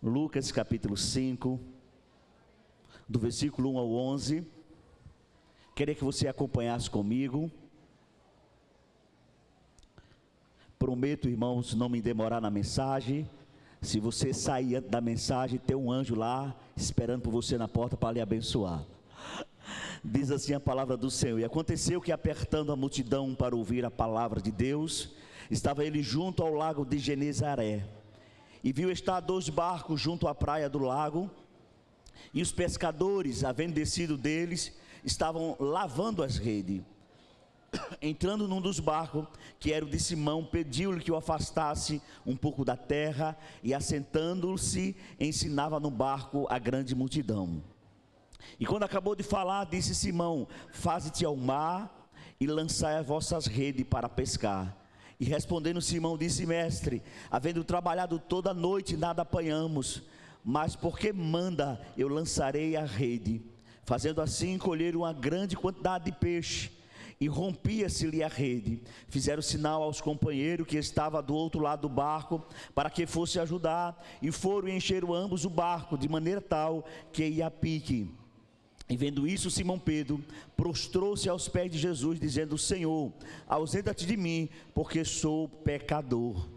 Lucas capítulo 5, do versículo 1 ao 11. Queria que você acompanhasse comigo. Prometo, irmãos, não me demorar na mensagem. Se você sair da mensagem, tem um anjo lá esperando por você na porta para lhe abençoar. Diz assim a palavra do Senhor: E aconteceu que, apertando a multidão para ouvir a palavra de Deus, estava ele junto ao lago de Genezaré, e viu estar 2 barcos junto à praia do lago, e os pescadores, havendo descido deles, estavam lavando as redes. Entrando num dos barcos, que era o de Simão, pediu-lhe que o afastasse um pouco da terra, e assentando-se, ensinava no barco a grande multidão. E quando acabou de falar, disse Simão: Faze-te ao mar e lançai as vossas redes para pescar. E respondendo Simão, disse: Mestre, havendo trabalhado toda a noite, nada apanhamos, mas porque manda, eu lançarei a rede. Fazendo assim, colheram uma grande quantidade de peixe, e rompia-se-lhe a rede. Fizeram sinal aos companheiros que estavam do outro lado do barco, para que fosse ajudar, e foram e encheram ambos o barco, de maneira tal que ia a pique. E vendo isso, Simão Pedro prostrou-se aos pés de Jesus, dizendo: Senhor, ausenta-te de mim, porque sou pecador.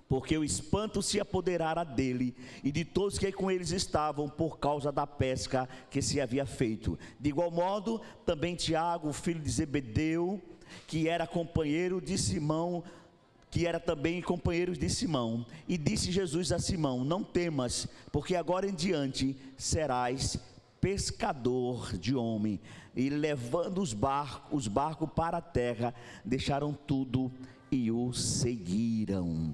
Porque o espanto se apoderara dele e de todos que com eles estavam, por causa da pesca que se havia feito. De igual modo, também Tiago, filho de Zebedeu, que era companheiro de Simão, que era também companheiro de Simão. E disse Jesus a Simão: Não temas, porque agora em diante serás pescador de homem. E levando os barcos para a terra, deixaram tudo e o seguiram.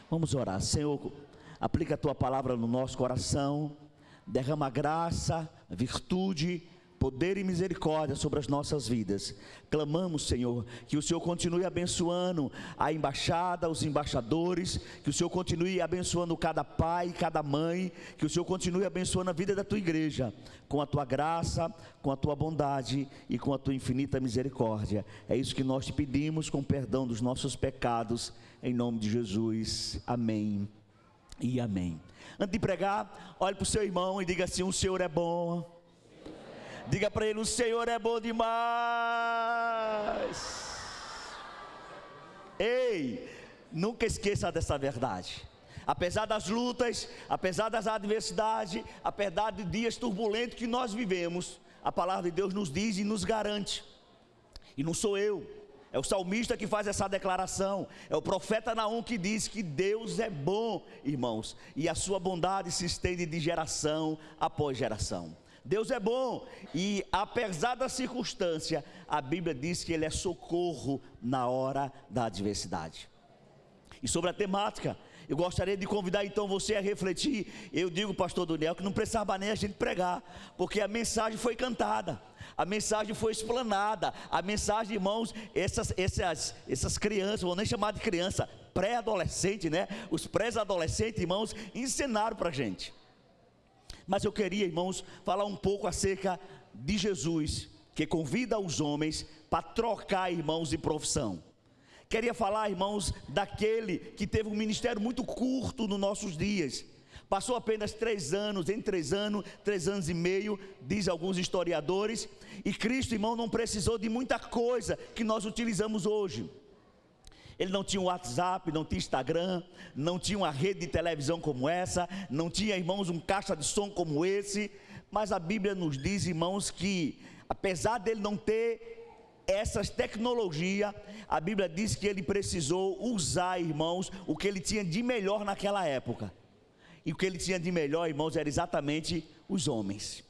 Vamos orar. Senhor, aplica a tua palavra no nosso coração, derrama graça, virtude, poder e misericórdia sobre as nossas vidas. Clamamos, Senhor, que o Senhor continue abençoando a embaixada, os embaixadores, que o Senhor continue abençoando cada pai, cada mãe, que o Senhor continue abençoando a vida da tua igreja, com a tua graça, com a tua bondade e com a tua infinita misericórdia. É isso que nós te pedimos, com perdão dos nossos pecados, em nome de Jesus. Amém e amém. Antes de pregar, olhe para o seu irmão e diga assim: o Senhor é bom. Diga para ele: o Senhor é bom demais. Ei, nunca esqueça dessa verdade. Apesar das lutas, apesar das adversidades, apesar de dias turbulentos que nós vivemos, a palavra de Deus nos diz e nos garante. E não sou eu, é o salmista que faz essa declaração, é o profeta Naum que diz que Deus é bom, irmãos, e a sua bondade se estende de geração após geração. Deus é bom, e apesar da circunstância, a Bíblia diz que Ele é socorro na hora da adversidade. E sobre a temática, eu gostaria de convidar então você a refletir. Eu digo, pastor Daniel, que não precisava nem a gente pregar, porque a mensagem foi cantada, a mensagem foi explanada, a mensagem, irmãos, essas crianças, vou nem chamar de criança, pré-adolescente, né? Os pré-adolescentes, irmãos, ensinaram para a gente. Mas eu queria, irmãos, falar um pouco acerca de Jesus, que convida os homens para trocar, irmãos, de profissão. Queria falar, irmãos, daquele que teve um ministério muito curto nos nossos dias. Passou apenas 3 anos, em 3 anos e meio, diz alguns historiadores. E Cristo, irmão, não precisou de muita coisa que nós utilizamos hoje. Ele não tinha WhatsApp, não tinha Instagram, não tinha uma rede de televisão como essa, não tinha, irmãos, um caixa de som como esse. Mas a Bíblia nos diz, irmãos, que apesar dele não ter essas tecnologias, a Bíblia diz que ele precisou usar, irmãos, o que ele tinha de melhor naquela época. E o que ele tinha de melhor, irmãos, era exatamente os homens.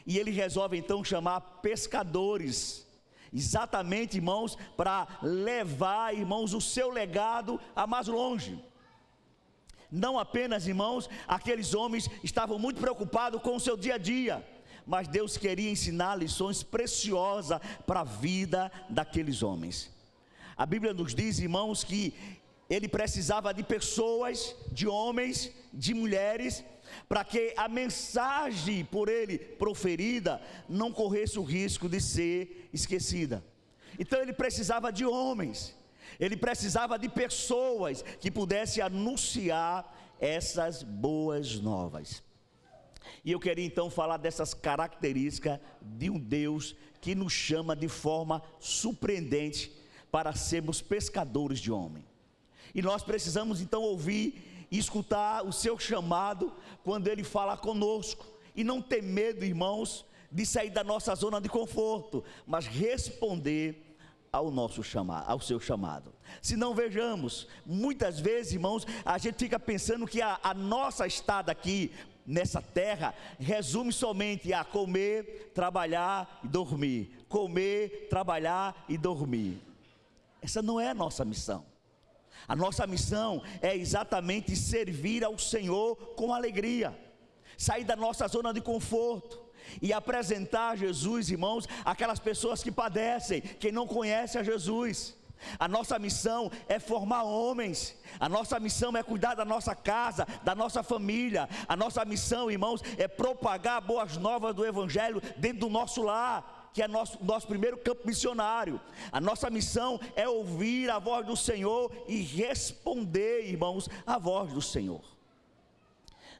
E ele resolve então chamar pescadores, exatamente, irmãos, para levar, irmãos, o seu legado a mais longe. Não apenas, irmãos, aqueles homens estavam muito preocupados com o seu dia a dia, mas Deus queria ensinar lições preciosas para a vida daqueles homens. A Bíblia nos diz, irmãos, que ele precisava de pessoas, de homens, de mulheres, para que a mensagem por ele proferida não corresse o risco de ser esquecida. Então ele precisava de homens, ele precisava de pessoas que pudessem anunciar essas boas novas. E eu queria então falar dessas características de um Deus que nos chama de forma surpreendente para sermos pescadores de homem. E nós precisamos então ouvir e escutar o seu chamado quando Ele fala conosco. E não ter medo, irmãos, de sair da nossa zona de conforto, mas responder ao nosso chamado, ao seu chamado. Se não, vejamos, muitas vezes, irmãos, a gente fica pensando que a nossa estada aqui nessa terra resume somente a comer, trabalhar e dormir. Comer, trabalhar e dormir. Essa não é a nossa missão. A nossa missão é exatamente servir ao Senhor com alegria, sair da nossa zona de conforto e apresentar Jesus, irmãos, aquelas pessoas que padecem, que não conhecem a Jesus. A nossa missão é formar homens, a nossa missão é cuidar da nossa casa, da nossa família. A nossa missão, irmãos, é propagar boas novas do Evangelho dentro do nosso lar, que é nosso primeiro campo missionário. A nossa missão é ouvir a voz do Senhor e responder, irmãos, à voz do Senhor.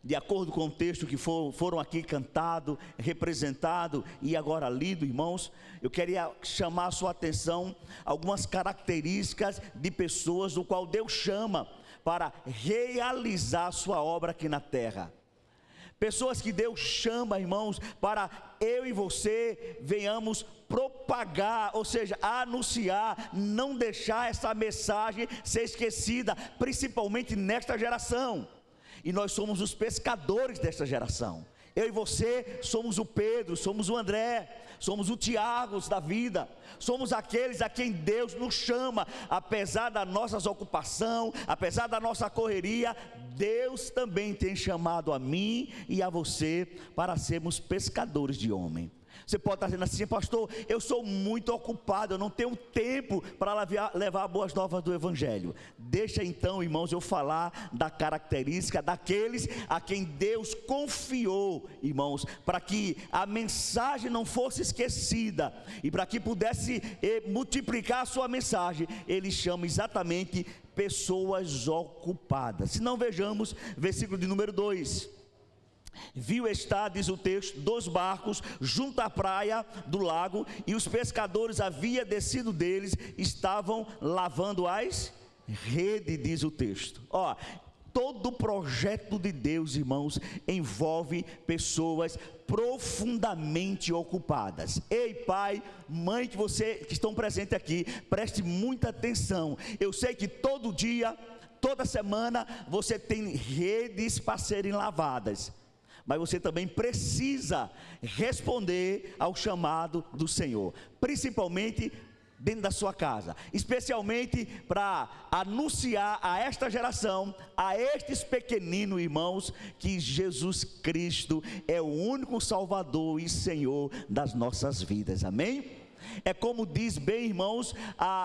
De acordo com o texto que foram aqui cantado, representado e agora lido, irmãos, eu queria chamar a sua atenção algumas características de pessoas do qual Deus chama para realizar a sua obra aqui na terra. Pessoas que Deus chama, irmãos, para eu e você venhamos propagar, ou seja, anunciar, não deixar essa mensagem ser esquecida, principalmente nesta geração. E nós somos os pescadores desta geração. Eu e você somos o Pedro, somos o André, somos o Tiago da vida. Somos aqueles a quem Deus nos chama, apesar das nossas ocupações, apesar da nossa correria. Deus também tem chamado a mim e a você para sermos pescadores de homem. Você pode estar dizendo assim: pastor, eu sou muito ocupado, eu não tenho tempo para levar boas novas do Evangelho. Deixa então, irmãos, eu falar da característica daqueles a quem Deus confiou, irmãos, para que a mensagem não fosse esquecida e para que pudesse multiplicar a sua mensagem. Ele chama exatamente pessoas ocupadas. Se não, vejamos versículo de número 2. Viu estar, diz o texto, 2 barcos junto à praia do lago, e os pescadores haviam descido deles, estavam lavando as redes, diz o texto. Todo projeto de Deus, irmãos, envolve pessoas profundamente ocupadas. Ei, pai, mãe, que estão presentes aqui, preste muita atenção. Eu sei que todo dia, toda semana, você tem redes para serem lavadas, mas você também precisa responder ao chamado do Senhor, principalmente dentro da sua casa, especialmente para anunciar a esta geração, a estes pequeninos irmãos, que Jesus Cristo é o único Salvador e Senhor das nossas vidas, amém? É como diz bem, irmãos,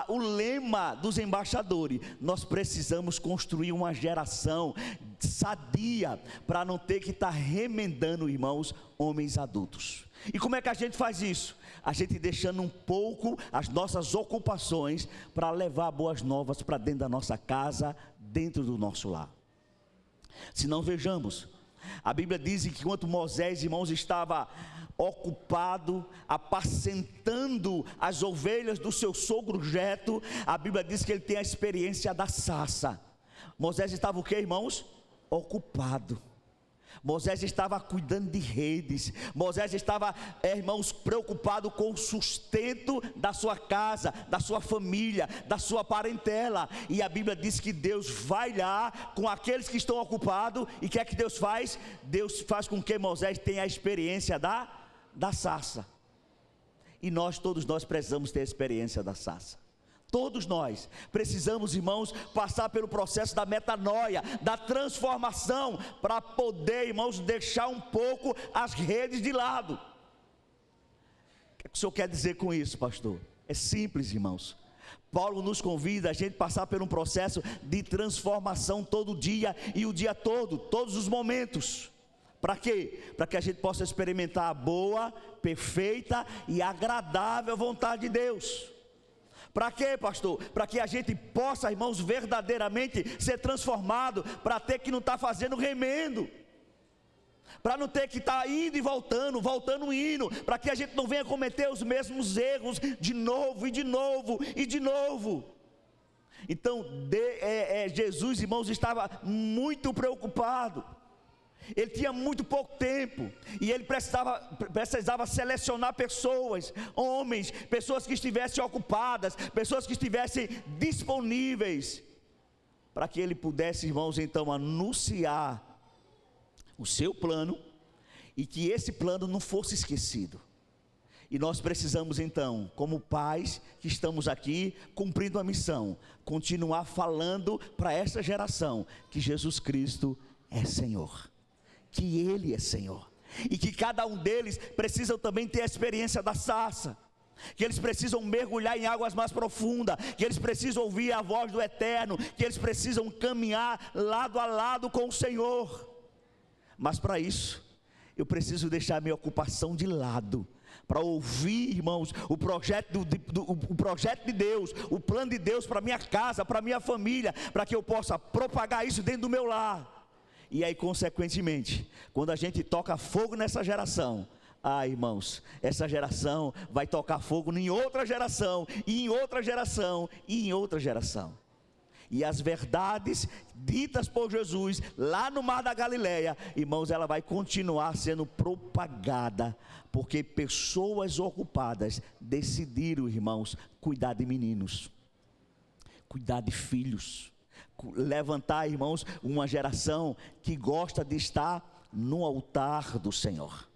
o lema dos embaixadores: nós precisamos construir uma geração sadia, para não ter que estar remendando, irmãos, homens adultos. E como é que a gente faz isso? A gente deixando um pouco as nossas ocupações para levar boas novas para dentro da nossa casa, dentro do nosso lar. Se não, vejamos, a Bíblia diz que enquanto Moisés, irmãos, estava ocupado apacentando as ovelhas do seu sogro Jetro, a Bíblia diz que ele tem a experiência da sarça. Moisés estava o que, irmãos? Ocupado. Moisés estava cuidando de redes. Moisés estava, irmãos, preocupado com o sustento da sua casa, da sua família, da sua parentela. E a Bíblia diz que Deus vai lá com aqueles que estão ocupados. E o que é que Deus faz? Deus faz com que Moisés tenha a experiência da sarça. E todos nós precisamos ter a experiência da sarça. Todos nós precisamos, irmãos, passar pelo processo da metanoia, da transformação, para poder, irmãos, deixar um pouco as redes de lado. O que o senhor quer dizer com isso, pastor? É simples, irmãos. Paulo nos convida a gente passar por um processo de transformação todo dia e o dia todo, todos os momentos. Para quê? Para que a gente possa experimentar a boa, perfeita e agradável vontade de Deus. Para quê, pastor? Para que a gente possa, irmãos, verdadeiramente ser transformado, para ter que não estar fazendo remendo, para não ter que estar indo e voltando, voltando e indo, para que a gente não venha cometer os mesmos erros de novo e de novo e de novo. Então, Jesus, irmãos, estava muito preocupado. Ele tinha muito pouco tempo, e ele precisava selecionar pessoas, homens, pessoas que estivessem ocupadas, pessoas que estivessem disponíveis, para que ele pudesse, irmãos, então anunciar o seu plano, e que esse plano não fosse esquecido. E nós precisamos então, como pais que estamos aqui cumprindo a missão, continuar falando para essa geração que Jesus Cristo é Senhor, que Ele é Senhor, e que cada um deles precisa também ter a experiência da sarça, que eles precisam mergulhar em águas mais profundas, que eles precisam ouvir a voz do Eterno, que eles precisam caminhar lado a lado com o Senhor. Mas para isso, eu preciso deixar minha ocupação de lado, para ouvir, irmãos, o projeto de Deus, o plano de Deus para minha casa, para minha família, para que eu possa propagar isso dentro do meu lar. E aí, consequentemente, quando a gente toca fogo nessa geração, irmãos, essa geração vai tocar fogo em outra geração, e em outra geração, e em outra geração. E as verdades ditas por Jesus lá no Mar da Galileia, irmãos, ela vai continuar sendo propagada, porque pessoas ocupadas decidiram, irmãos, cuidar de meninos, cuidar de filhos, levantar, irmãos, uma geração que gosta de estar no altar do Senhor.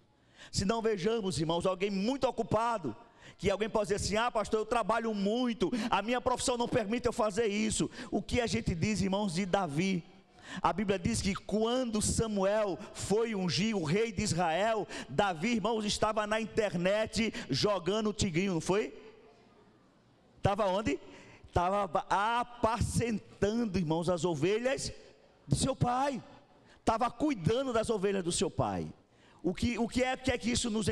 Se não vejamos, irmãos, alguém muito ocupado, que alguém pode dizer assim: pastor, eu trabalho muito, a minha profissão não permite eu fazer isso. O que a gente diz, irmãos, de Davi? A Bíblia diz que quando Samuel foi ungir o rei de Israel, Davi, irmãos, estava na internet jogando o tigrinho, não foi? Estava onde? Estava apacentando, irmãos, as ovelhas de seu pai, estava cuidando das ovelhas do seu pai. O que é que isso nos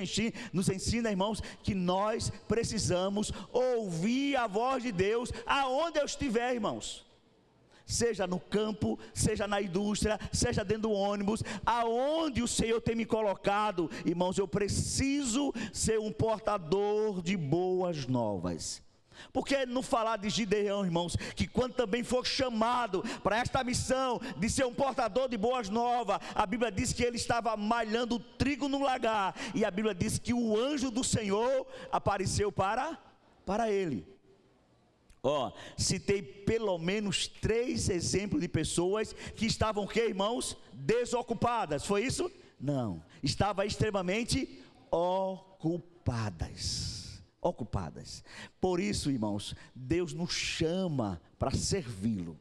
ensina, irmãos? Que nós precisamos ouvir a voz de Deus aonde eu estiver, irmãos. Seja no campo, seja na indústria, seja dentro do ônibus, aonde o Senhor tem me colocado, irmãos, eu preciso ser um portador de boas novas. Porque não falar de Gideão, irmãos, que quando também for chamado para esta missão de ser um portador de boas novas, a Bíblia diz que ele estava malhando trigo no lagar, e a Bíblia diz que o anjo do Senhor apareceu para ele. Citei pelo menos 3 exemplos de pessoas que estavam o quê, irmãos? Desocupadas, foi isso? Não, estavam extremamente ocupadas. Por isso, irmãos, Deus nos chama para servi-lo.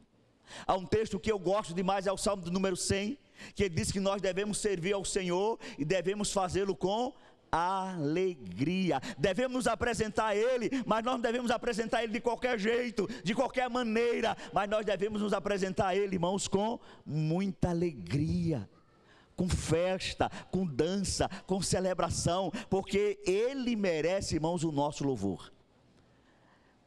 Há um texto que eu gosto demais, é o Salmo do número 100, que ele diz que nós devemos servir ao Senhor e devemos fazê-lo com alegria. Devemos nos apresentar a Ele, mas nós não devemos apresentar a Ele de qualquer jeito, de qualquer maneira, mas nós devemos nos apresentar a Ele, irmãos, com muita alegria, com festa, com dança, com celebração, porque Ele merece, irmãos, o nosso louvor.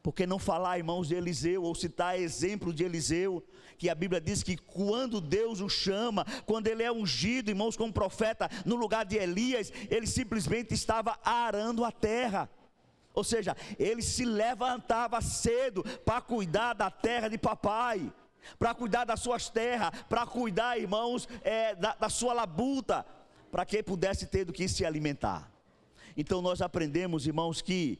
Porque não falar, irmãos, de Eliseu, ou citar exemplo de Eliseu, que a Bíblia diz que quando Deus o chama, quando ele é ungido, irmãos, como profeta, no lugar de Elias, ele simplesmente estava arando a terra. Ou seja, ele se levantava cedo para cuidar da terra de papai, para cuidar das suas terras, para cuidar, irmãos, da sua labuta, para que pudesse ter do que se alimentar. Então nós aprendemos, irmãos, que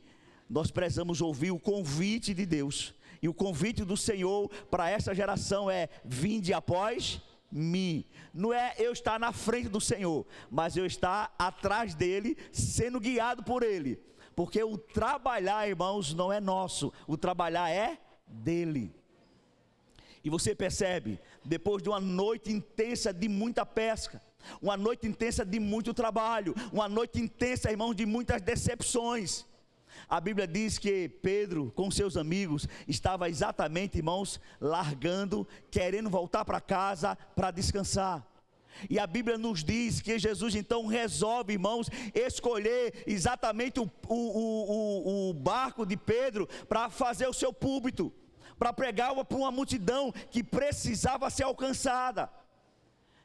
nós precisamos ouvir o convite de Deus, e o convite do Senhor para essa geração é: vinde após mim. Não é eu estar na frente do Senhor, mas eu estar atrás dele, sendo guiado por ele, porque o trabalhar, irmãos, não é nosso, o trabalhar é dele. E você percebe, depois de uma noite intensa de muita pesca, uma noite intensa de muito trabalho, uma noite intensa, irmãos, de muitas decepções, a Bíblia diz que Pedro, com seus amigos, estava exatamente, irmãos, largando, querendo voltar para casa para descansar. E a Bíblia nos diz que Jesus então resolve, irmãos, escolher exatamente o barco de Pedro para fazer o seu púlpito, para pregar para uma multidão que precisava ser alcançada.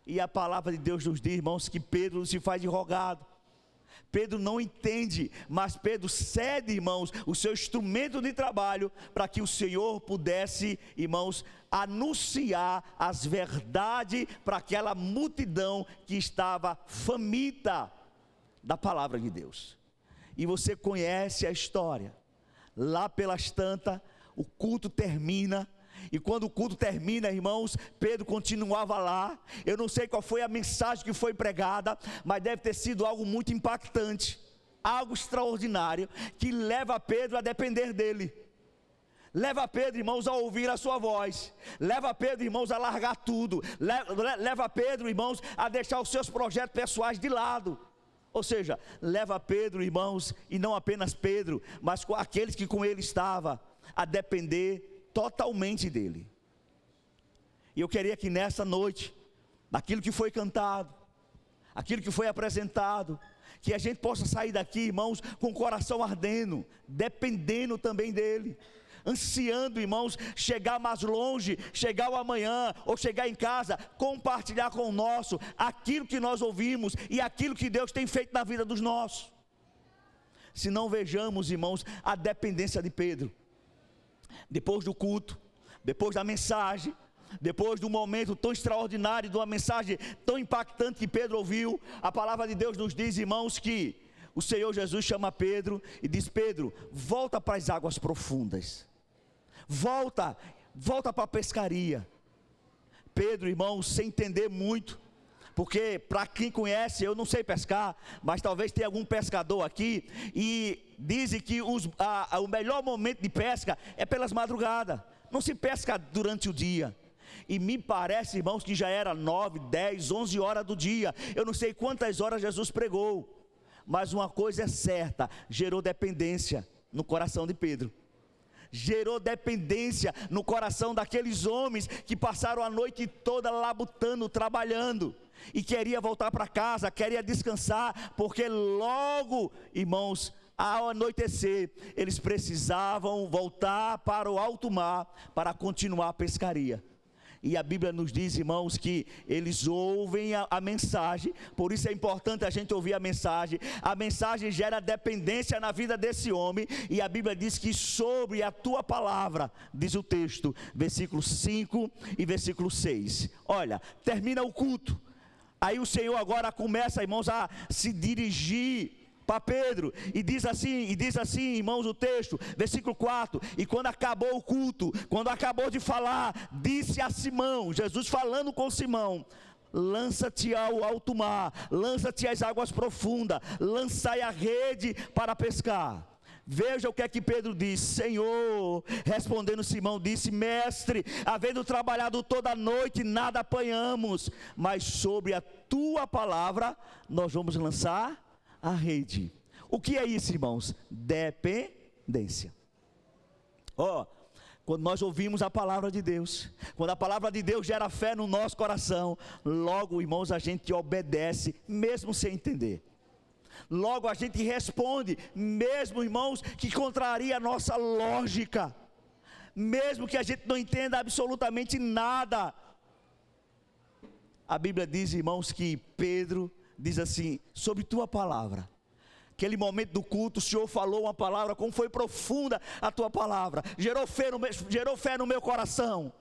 E a palavra de Deus nos diz, irmãos, que Pedro se faz de rogado. Pedro não entende, mas Pedro cede, irmãos, o seu instrumento de trabalho para que o Senhor pudesse, irmãos, anunciar as verdades para aquela multidão que estava faminta da palavra de Deus. E você conhece a história. Lá pelas tantas, o culto termina. E quando o culto termina, irmãos, Pedro continuava lá. Eu não sei qual foi a mensagem que foi pregada, mas deve ter sido algo muito impactante, algo extraordinário, que leva Pedro a depender dele. Leva Pedro, irmãos, a ouvir a sua voz. Leva Pedro, irmãos, a largar tudo. Leva Pedro, irmãos, a deixar os seus projetos pessoais de lado. Ou seja, leva Pedro, irmãos, e não apenas Pedro, mas com aqueles que com ele estavam, a depender totalmente dele. E eu queria que nessa noite, daquilo que foi cantado, aquilo que foi apresentado, que a gente possa sair daqui, irmãos, com o coração ardendo, dependendo também dele, ansiando, irmãos, chegar mais longe, chegar o amanhã, ou chegar em casa, compartilhar com o nosso, aquilo que nós ouvimos, e aquilo que Deus tem feito na vida dos nossos. Se não vejamos, irmãos, a dependência de Pedro, depois do culto, depois da mensagem, depois do momento tão extraordinário, de uma mensagem tão impactante que Pedro ouviu, a palavra de Deus nos diz, irmãos, que o Senhor Jesus chama Pedro e diz: Pedro, volta para as águas profundas, volta para a pescaria. Pedro, irmãos, sem entender muito, porque para quem conhece, eu não sei pescar, mas talvez tenha algum pescador aqui, e dizem que o melhor momento de pesca é pelas madrugadas, não se pesca durante o dia. E me parece, irmãos, que já era 9, 10, 11 horas do dia, eu não sei quantas horas Jesus pregou, mas uma coisa é certa, gerou dependência no coração de Pedro. Gerou dependência no coração daqueles homens que passaram a noite toda labutando, trabalhando, e queria voltar para casa, queria descansar, porque logo, irmãos, ao anoitecer, eles precisavam voltar para o alto mar, para continuar a pescaria. E a Bíblia nos diz, irmãos, que eles ouvem a mensagem, por isso é importante a gente ouvir a mensagem gera dependência na vida desse homem, e a Bíblia diz que sobre a tua palavra, diz o texto, versículo 5 e versículo 6, olha, termina o culto, aí o Senhor agora começa, irmãos, a se dirigir para Pedro, e diz assim, irmãos, o texto, versículo 4, e quando acabou o culto, quando acabou de falar, disse a Simão, Jesus falando com Simão: lança-te ao alto mar, lança-te às águas profundas, lançai a rede para pescar. Veja o que é que Pedro diz: Senhor, respondendo Simão, disse: mestre, havendo trabalhado toda a noite, nada apanhamos, mas sobre a tua palavra nós vamos lançar a rede. O que é isso, irmãos? Dependência. Quando nós ouvimos a palavra de Deus, quando a palavra de Deus gera fé no nosso coração, logo, irmãos, a gente obedece, mesmo sem entender. Logo a gente responde, mesmo, irmãos, que contraria a nossa lógica, mesmo que a gente não entenda absolutamente nada. A Bíblia diz, irmãos, que Pedro diz assim: sobre tua palavra. Aquele momento do culto, o Senhor falou uma palavra, como foi profunda a tua palavra, gerou fé no meu coração.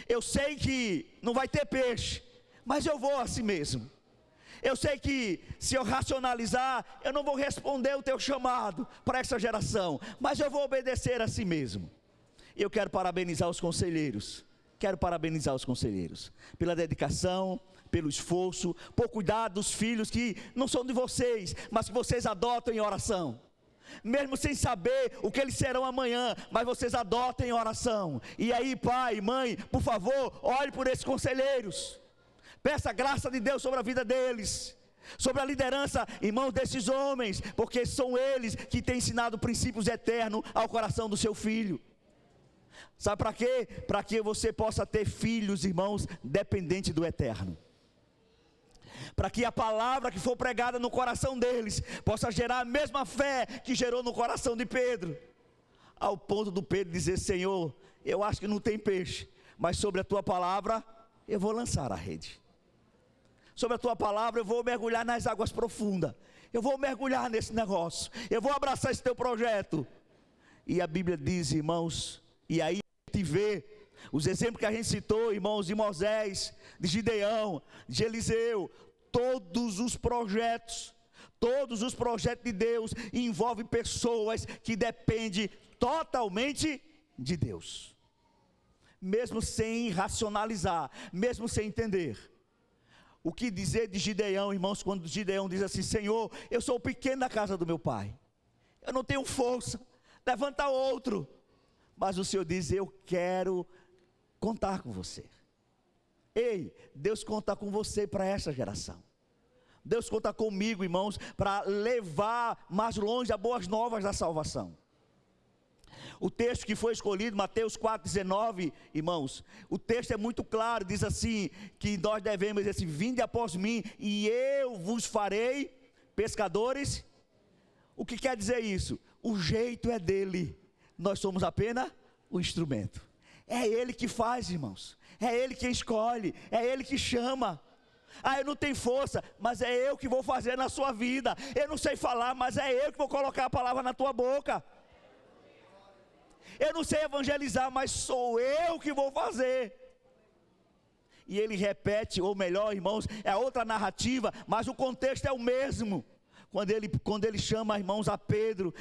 Eu sei que não vai ter peixe, mas eu vou assim mesmo. Eu sei que se eu racionalizar, eu não vou responder o teu chamado para essa geração, mas eu vou obedecer a si mesmo. Eu quero parabenizar os conselheiros, pela dedicação, pelo esforço, por cuidar dos filhos que não são de vocês, mas que vocês adotam em oração. Mesmo sem saber o que eles serão amanhã, mas vocês adotam em oração. E aí, pai, mãe, por favor, olhe por esses conselheiros. Peça a graça de Deus sobre a vida deles, sobre a liderança, irmãos, desses homens, porque são eles que têm ensinado princípios eternos ao coração do seu filho. Sabe para quê? Para que você possa ter filhos, irmãos, dependentes do eterno. para que a palavra que for pregada no coração deles possa gerar a mesma fé que gerou no coração de Pedro, ao ponto do Pedro dizer: Senhor, eu acho que não tem peixe, mas sobre a tua palavra eu vou lançar a rede, sobre a tua palavra eu vou mergulhar nas águas profundas, eu vou mergulhar nesse negócio, eu vou abraçar esse teu projeto. E a Bíblia diz, irmãos, e aí a gente vê os exemplos que a gente citou, irmãos, de Moisés, de Gideão, de Eliseu. Todos os projetos de Deus envolvem pessoas que dependem totalmente de Deus, mesmo sem racionalizar, mesmo sem entender. O que dizer de Gideão, irmãos, quando Gideão diz assim: Senhor, eu sou o pequeno da casa do meu pai, eu não tenho força, levanta outro. Mas o Senhor diz: eu quero contar com você. Ei, Deus conta com você para essa geração. Deus conta comigo, irmãos, para levar mais longe as boas novas da salvação. O texto que foi escolhido, Mateus 4,19, irmãos, o texto é muito claro, diz assim, que nós devemos dizer assim: vinde após mim e eu vos farei pescadores. O que quer dizer isso? O jeito é dele, nós somos apenas o instrumento. É ele que faz, irmãos, é ele que escolhe, é ele que chama. Ah, eu não tenho força, mas é eu que vou fazer na sua vida. Eu não sei falar, mas é eu que vou colocar a palavra na tua boca. Eu não sei evangelizar, mas sou eu que vou fazer. E ele repete, ou melhor, irmãos, é outra narrativa, mas o contexto é o mesmo. Quando ele chama, irmãos, a Pedro,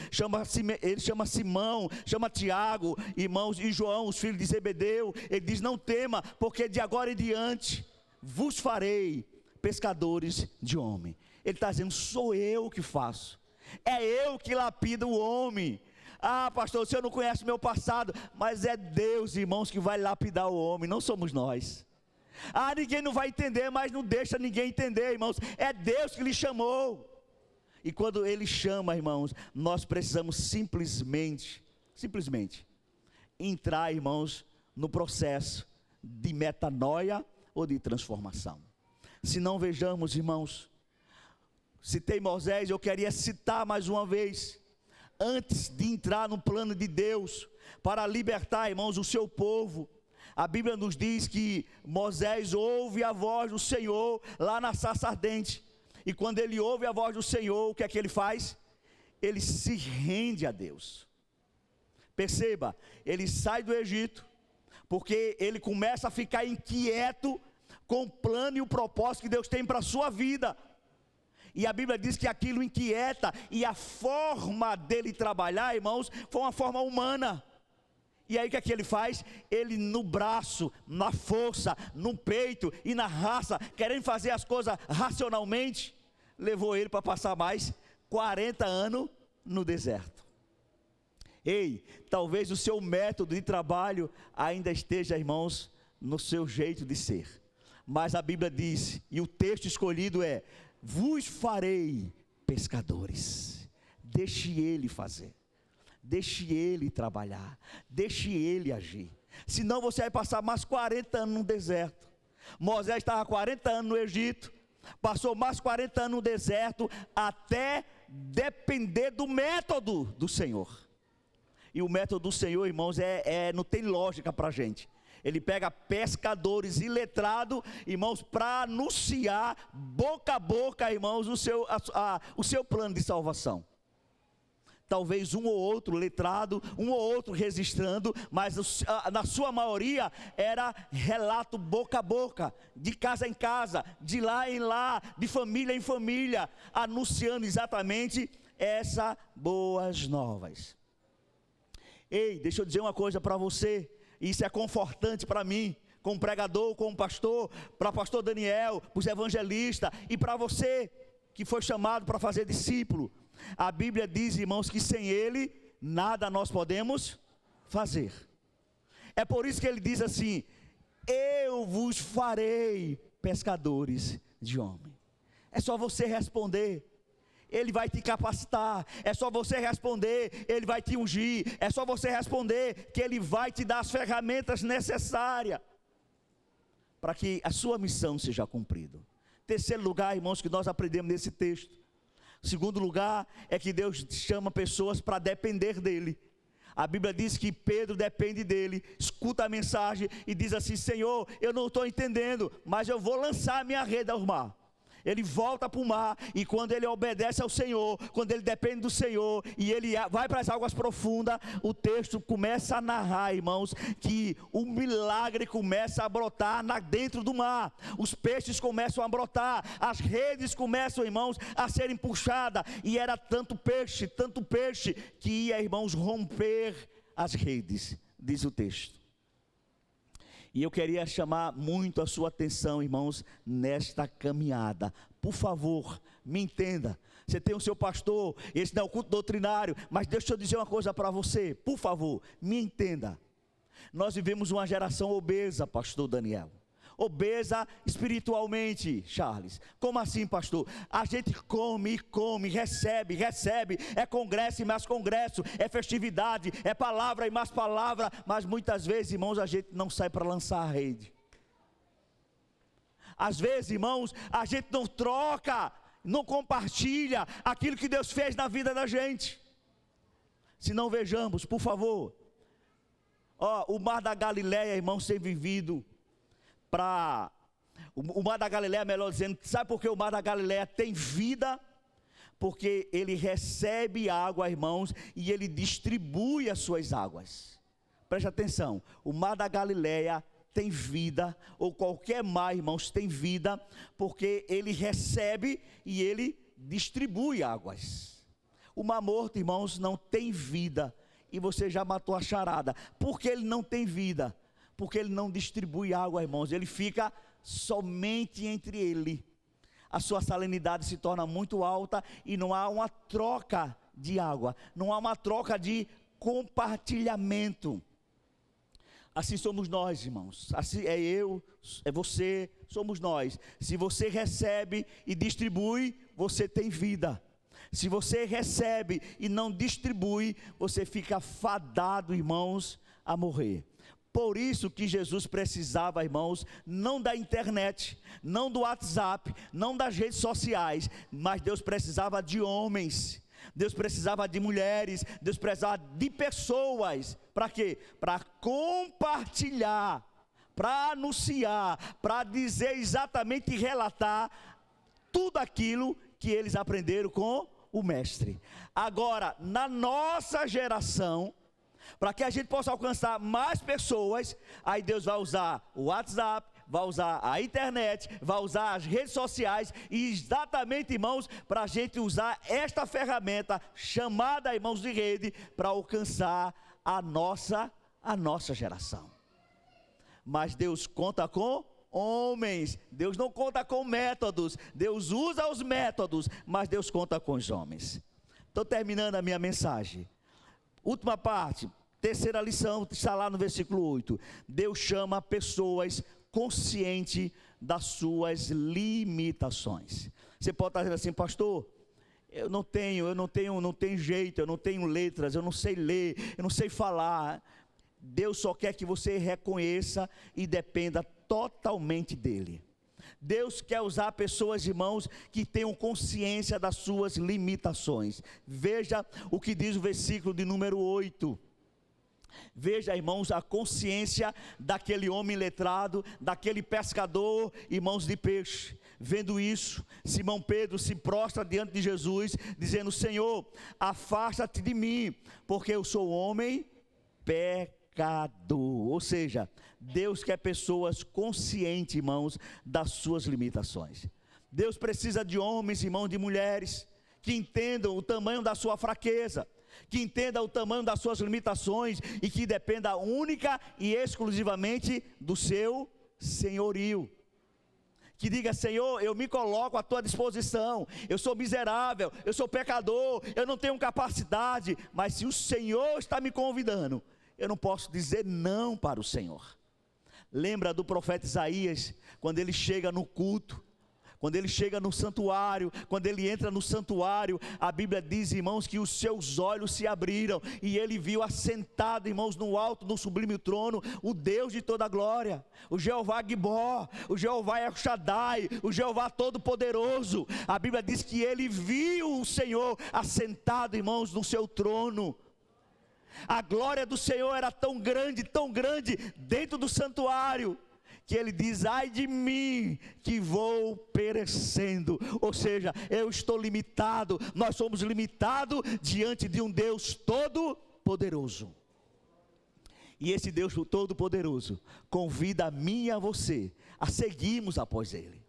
ele chama Simão, chama Tiago, irmãos, e João, os filhos de Zebedeu, ele diz: não tema, porque de agora em diante vos farei pescadores de homem. Ele está dizendo: sou eu que faço, é eu que lapido o homem. Ah, pastor, o senhor não conhece o meu passado, mas é Deus, irmãos, que vai lapidar o homem, não somos nós. Ah, ninguém não vai entender, mas não deixa ninguém entender, irmãos, é Deus que lhe chamou. E quando ele chama, irmãos, nós precisamos simplesmente entrar, irmãos, no processo de metanoia ou de transformação. Se não, vejamos, irmãos, citei Moisés, eu queria citar mais uma vez, antes de entrar no plano de Deus, para libertar, irmãos, o seu povo. A Bíblia nos diz que Moisés ouve a voz do Senhor lá na sarça ardente. E quando ele ouve a voz do Senhor, o que é que ele faz? Ele se rende a Deus. Perceba, ele sai do Egito, porque ele começa a ficar inquieto com o plano e o propósito que Deus tem para a sua vida. E a Bíblia diz que aquilo inquieta, e a forma dele trabalhar, irmãos, foi uma forma humana. E aí o que é que ele faz? Ele no braço, na força, no peito e na raça, querendo fazer as coisas racionalmente, levou ele para passar mais 40 anos no deserto. Ei, talvez o seu método de trabalho ainda esteja, irmãos, no seu jeito de ser. Mas a Bíblia diz, e o texto escolhido é: vos farei pescadores. Deixe ele fazer. Deixe ele trabalhar, deixe ele agir. Senão você vai passar mais 40 anos no deserto. Moisés estava 40 anos no Egito, passou mais 40 anos no deserto, até depender do método do Senhor. E o método do Senhor, irmãos, não tem lógica para a gente. Ele pega pescadores iletrados, irmãos, para anunciar boca a boca, irmãos, o seu plano de salvação. Talvez um ou outro letrado, um ou outro registrando, mas na sua maioria era relato boca a boca, de casa em casa, de lá em lá, de família em família, anunciando exatamente essas boas novas. Ei, deixa eu dizer uma coisa para você, isso é confortante para mim, como pregador, como pastor, para o pastor Daniel, para os evangelistas, e para você que foi chamado para fazer discípulo. A Bíblia diz, irmãos, que sem ele nada nós podemos fazer. É por isso que ele diz assim: eu vos farei pescadores de homem. É só você responder, ele vai te capacitar. É só você responder, ele vai te ungir. É só você responder, que ele vai te dar as ferramentas necessárias para que a sua missão seja cumprida. Terceiro lugar, irmãos, que nós aprendemos nesse texto. Segundo lugar, é que Deus chama pessoas para depender dEle. A Bíblia diz que Pedro depende dEle, escuta a mensagem e diz assim: Senhor, eu não estou entendendo, mas eu vou lançar a minha rede ao mar. Ele volta para o mar, e quando ele obedece ao Senhor, quando ele depende do Senhor, e ele vai para as águas profundas, o texto começa a narrar, irmãos, que o milagre começa a brotar dentro do mar. Os peixes começam a brotar, as redes começam, irmãos, a serem puxadas, e era tanto peixe, que ia, irmãos, romper as redes, diz o texto. E eu queria chamar muito a sua atenção, irmãos, nesta caminhada. Por favor, me entenda. Você tem o seu pastor, esse não é o culto doutrinário, mas deixa eu dizer uma coisa para você. Por favor, me entenda. Nós vivemos uma geração obesa, pastor Daniel. Obesa espiritualmente, Charles. Como assim, pastor? A gente come, recebe, é congresso e mais congresso, é festividade, é palavra e mais palavra, mas muitas vezes, irmãos, a gente não sai para lançar a rede. Às vezes, irmãos, a gente não troca, não compartilha aquilo que Deus fez na vida da gente. Se não, vejamos, por favor, o mar da Galileia, irmãos, tem vivido o mar da Galileia, melhor dizendo, sabe por que o mar da Galileia tem vida? Porque ele recebe água, irmãos, e ele distribui as suas águas. Preste atenção, o mar da Galileia tem vida, ou qualquer mar, irmãos, tem vida, porque ele recebe e ele distribui águas. O mar morto, irmãos, não tem vida, e você já matou a charada. Por que ele não tem vida? Porque ele não distribui água, irmãos, ele fica somente entre ele. A sua salinidade se torna muito alta e não há uma troca de água, não há uma troca de compartilhamento. Assim somos nós, irmãos, assim é eu, é você, somos nós. Se você recebe e distribui, você tem vida. Se você recebe e não distribui, você fica fadado, irmãos, a morrer. Por isso que Jesus precisava, irmãos, não da internet, não do WhatsApp, não das redes sociais, mas Deus precisava de homens, Deus precisava de mulheres, Deus precisava de pessoas. Para quê? Para compartilhar, para anunciar, para dizer exatamente e relatar tudo aquilo que eles aprenderam com o Mestre. Agora, na nossa geração, para que a gente possa alcançar mais pessoas, aí Deus vai usar o WhatsApp, vai usar a internet, vai usar as redes sociais, e exatamente, irmãos, para a gente usar esta ferramenta, chamada, irmãos, de rede, para alcançar a nossa geração. Mas Deus conta com homens, Deus não conta com métodos, Deus usa os métodos, mas Deus conta com os homens. Estou terminando a minha mensagem. Última parte, terceira lição, está lá no versículo 8. Deus chama pessoas conscientes das suas limitações. Você pode estar dizendo assim: pastor, eu não tenho jeito, eu não tenho letras, eu não sei ler, eu não sei falar. Deus só quer que você reconheça e dependa totalmente dEle. Deus quer usar pessoas, irmãos, que tenham consciência das suas limitações. Veja o que diz o versículo de número 8. Veja, irmãos, a consciência daquele homem letrado, daquele pescador, irmãos, de peixe. Vendo isso, Simão Pedro se prostra diante de Jesus, dizendo: Senhor, afasta-te de mim, porque eu sou homem pecador. Ou seja, Deus quer pessoas conscientes, irmãos, das suas limitações. Deus precisa de homens, irmãos, de mulheres, que entendam o tamanho da sua fraqueza, que entenda o tamanho das suas limitações e que dependa única e exclusivamente do seu senhorio. Que diga: Senhor, eu me coloco à tua disposição, eu sou miserável, eu sou pecador, eu não tenho capacidade, mas se o Senhor está me convidando, eu não posso dizer não para o Senhor. Lembra do profeta Isaías, quando ele chega no culto, Quando ele chega no santuário, quando ele entra no santuário, a Bíblia diz, irmãos, que os seus olhos se abriram e ele viu assentado, irmãos, no alto, no sublime trono, o Deus de toda a glória, o Jeová Gibor, o Jeová El Shaddai, o Jeová Todo-Poderoso. A Bíblia diz que ele viu o Senhor assentado, irmãos, no seu trono. A glória do Senhor era tão grande dentro do santuário, que ele diz, ai de mim, que vou perecendo. Ou seja, eu estou limitado, nós somos limitados diante de um Deus todo-poderoso. E esse Deus todo-poderoso convida a mim e a você a seguirmos após ele.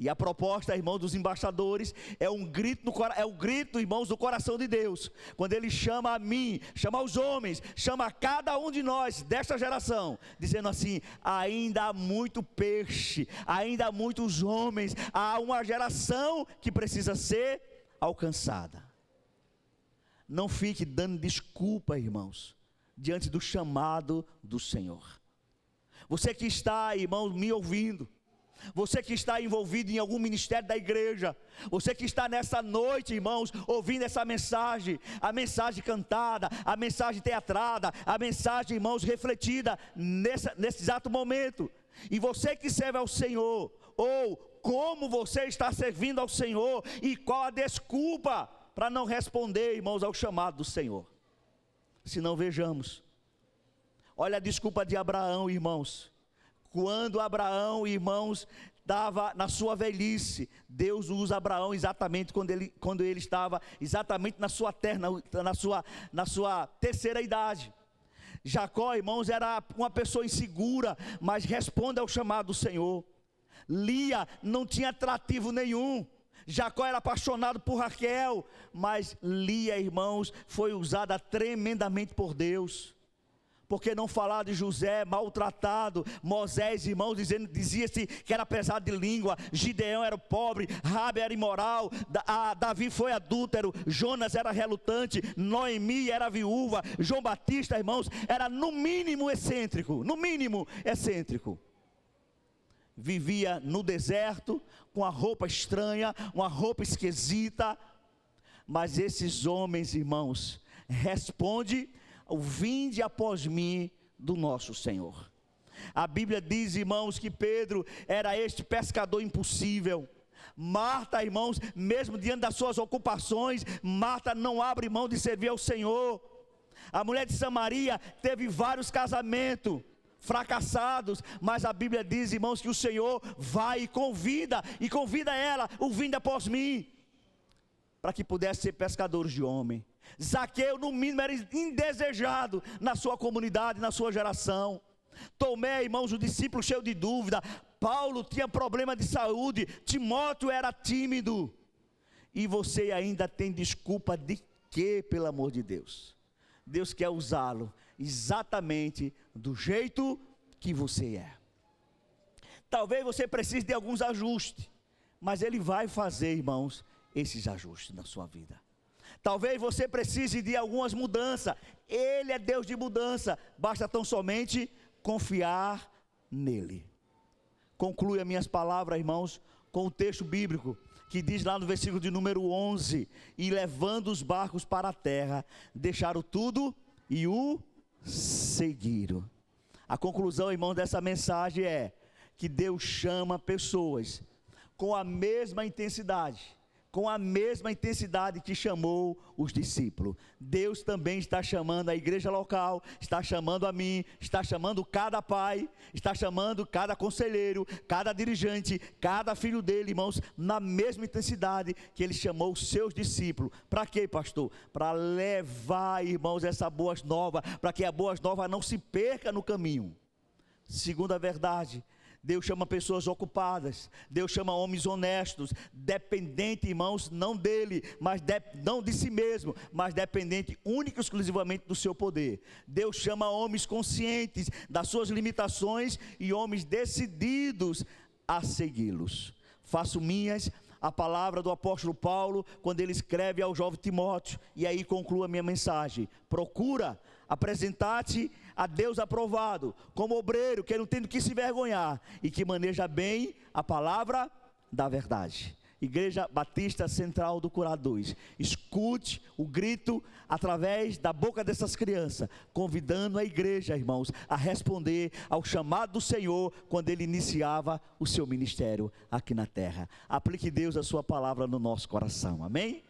E a proposta, irmãos, dos embaixadores é um grito, irmãos, do coração de Deus. Quando ele chama a mim, chama os homens, chama a cada um de nós desta geração, dizendo assim, ainda há muito peixe, ainda há muitos homens, há uma geração que precisa ser alcançada. Não fique dando desculpa, irmãos, diante do chamado do Senhor. Você que está, irmãos, me ouvindo, você que está envolvido em algum ministério da igreja, você que está nessa noite, irmãos, ouvindo essa mensagem, a mensagem cantada, a mensagem teatrada, a mensagem, irmãos, refletida nesse exato momento, e você que serve ao Senhor, ou como você está servindo ao Senhor, e qual a desculpa para não responder, irmãos, ao chamado do Senhor. Se não, vejamos, olha a desculpa de Abraão, irmãos. Quando Abraão, irmãos, estava na sua velhice, Deus usa Abraão exatamente quando ele estava exatamente na sua na sua terceira idade. Jacó, irmãos, era uma pessoa insegura, mas responde ao chamado do Senhor. Lia não tinha atrativo nenhum. Jacó era apaixonado por Raquel, mas Lia, irmãos, foi usada tremendamente por Deus. Por que não falar de José maltratado? Moisés, irmãos, dizia-se que era pesado de língua. Gideão era pobre, Rabi era imoral, Davi foi adúltero, Jonas era relutante, Noemi era viúva, João Batista, irmãos, era no mínimo excêntrico, Vivia no deserto, com a roupa estranha, uma roupa esquisita. Mas esses homens, irmãos, respondem: vinde após mim do nosso Senhor. A Bíblia diz, irmãos, que Pedro era este pescador impossível. Marta, irmãos, mesmo diante das suas ocupações, Marta não abre mão de servir ao Senhor. A mulher de Samaria teve vários casamentos fracassados, mas a Bíblia diz, irmãos, que o Senhor vai e convida ela, vinde após mim, para que pudesse ser pescadores de homem. Zaqueu, no mínimo, era indesejado na sua comunidade, na sua geração. Tomé, irmãos, o discípulo cheio de dúvida. Paulo tinha problema de saúde. Timóteo era tímido. E você ainda tem desculpa de quê, pelo amor de Deus? Deus quer usá-lo exatamente do jeito que você é. Talvez você precise de alguns ajustes, mas Ele vai fazer, irmãos, esses ajustes na sua vida. Talvez você precise de algumas mudanças. Ele é Deus de mudança. Basta tão somente confiar nele. Conclui as minhas palavras, irmãos, com o texto bíblico que diz lá no versículo de número 11: e levando os barcos para a terra, deixaram tudo e o seguiram. A conclusão, irmão, dessa mensagem é que Deus chama pessoas com a mesma intensidade que chamou os discípulos. Deus também está chamando a igreja local, está chamando a mim, está chamando cada pai, está chamando cada conselheiro, cada dirigente, cada filho dele, irmãos, na mesma intensidade que ele chamou os seus discípulos. Para quê, pastor? Para levar, irmãos, essa boa nova, para que a boa nova não se perca no caminho. Segunda verdade, Deus chama pessoas ocupadas, Deus chama homens honestos, dependente, irmãos, não dele, não de si mesmo, mas dependente única e exclusivamente do seu poder. Deus chama homens conscientes das suas limitações e homens decididos a segui-los. Faço minhas a palavra do apóstolo Paulo, quando ele escreve ao jovem Timóteo, e aí conclua a minha mensagem: procura apresentar-te a Deus aprovado, como obreiro, que não tem do que se vergonhar, e que maneja bem a palavra da verdade. Igreja Batista Central do Curado 2, escute o grito através da boca dessas crianças, convidando a igreja, irmãos, a responder ao chamado do Senhor, quando Ele iniciava o seu ministério aqui na terra. Aplique Deus a sua palavra no nosso coração, amém?